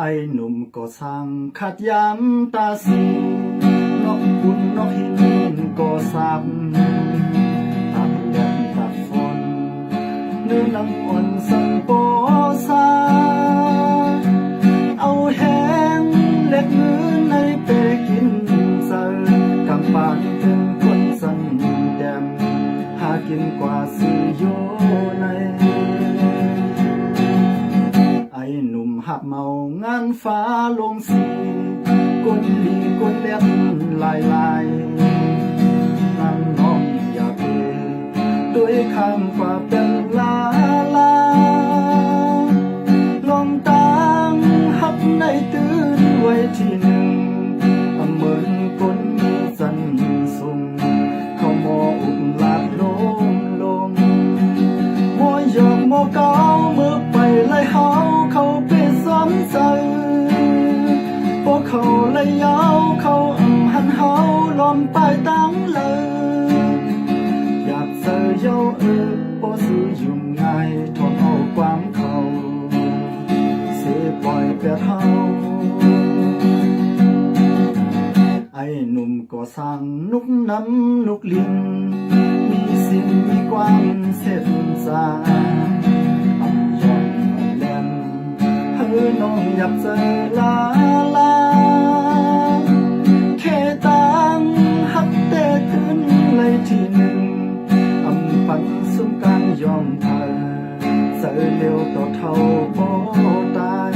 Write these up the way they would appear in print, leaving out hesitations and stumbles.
อ้หนุ่มก็สั่งขัดย้ำตาสีนกบุญนกหินก็สับตัดแดดตัดฝนเนื้อน้ำอ่อนสั่งปอซาเอาแห้งเล็กมือในเปกินเซอกำปานถึงคนสันแดมหากินกว่าซื้อโยในไอ้หนุ่มหับเมางานฟ้าลงสีก้นลีก้นเล็บลายนั่งน้องอย่าเปด้วยคำกว่าเป็นลาลองตั้งหับในตื่นไว้ที่หนึ่งเหมือนคนมีสันสุงเขามออุบลาดลงมอยอกมอเก้าเมื่อไปไล่เฮาเขาไปซ้ำใจพวกเขาไล่ยาวเขาหันเฮาล้อมไปตั้งเลยอยากเจอเยาพอซื้อยุ่งง่ายทนเอาความเขาเสียปล่อยเปลี่ยนเฮาไอ้หนุ่มก็สั่งนุกน้ำนุกลินมีสิ่งมีความเส้นสายอ่ำย่อนแหลมเฮ้อน้องอยากเจอลาแค่ตั้งหักเตะขึ้นเลยทีหนึ่งปันสุมการยอมเธอเจอเร็วต่อเท่าโบตาย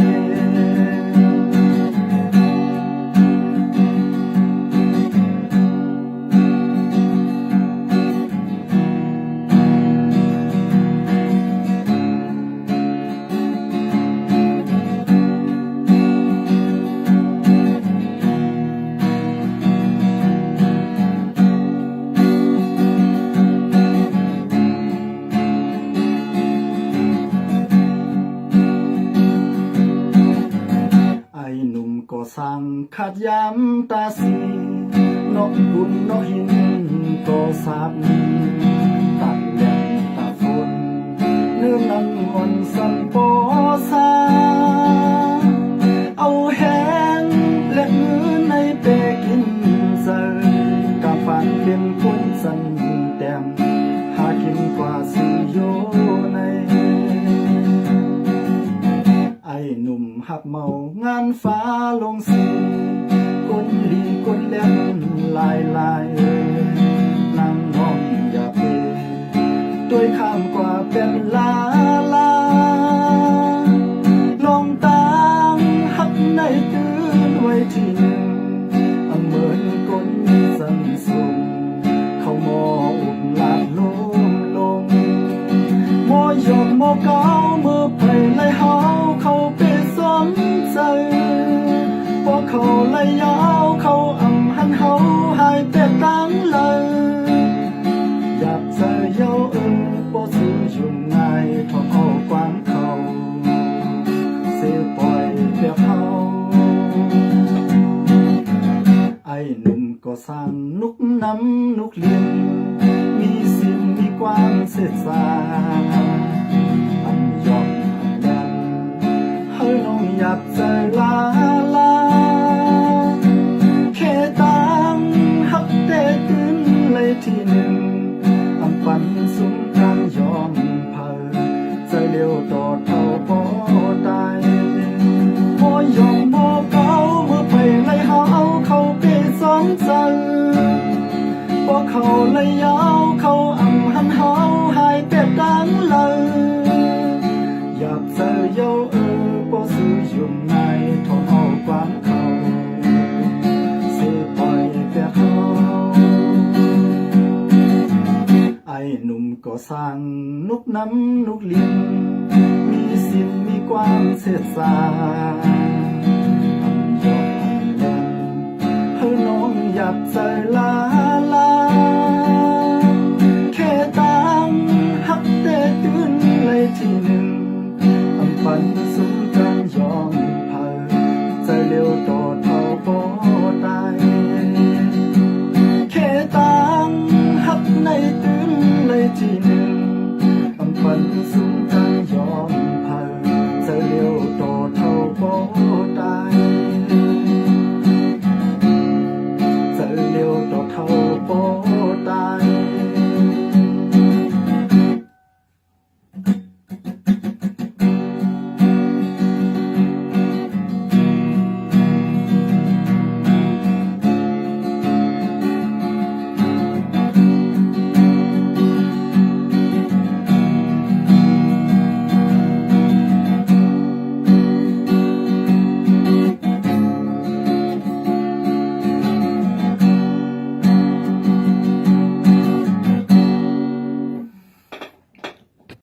ก็สั่งขัดย้ำตาสีนกบุญนกหินก็สับตัดแหลมตาฝนเนื้อน้ำอ่อนสั่งปอซาเอาแห้งเล็กมือในเปกินเซอกาฟันเล่นคนสันแต้มหากินกว่าสิโยในไอ้หนุ่มหับเมางานฟ้าลงสีก้นลีก้นเล่นลายนั่งน้องอย่าเปด้วยข้ามกว่าเป็นลาลองตั้งหับในตื่นไว้ที่หนึ่งเหมือนคนมีสันสุงเขามออุบลาดลงมอยอกมอเก้าเมื่อไปไล่เฮาเขาไปซ้ำใจพวกเขาไล่ยาวเขาหันเฮาหายไปตั้งเลยอยากเจอเยาพอซื้อยุ่งง่ายทอเอาความเขาเสียปล่อยเปลี่ยนเฮาไอ้หนุ่มก็สั่งนุกน้ำนุกเลียนมีสิ่งมีความเสียสาอันยอมแดนเฮ้ยน้องอยากเจอลาแค่ตั้งหักเตะขึ้นเลยทีหนึ่งปันสุมการยอมเผาใจเร็วต่อเท่าพอตายพอยอมมอเก้าเมื่อไปไล่เฮาเขาไปสองใจพอเขาไล่ยาวเขาหันเฮาหายไปตั้งเลยอยากเจอเยาพอซื้อยุ่งง่ายทอเอาความเขาเสียปล่อยเปลี่ยนเฮาไอ้หนุ่มก็สั่งนุกน้ำนุกลินมีสิ่งมีความเสียสาอันยอดแหลมเฮ้ยน้องอยากเจอลาแค่ตั้งหักเตะตื่นเลยทีหนึ่งปันสุม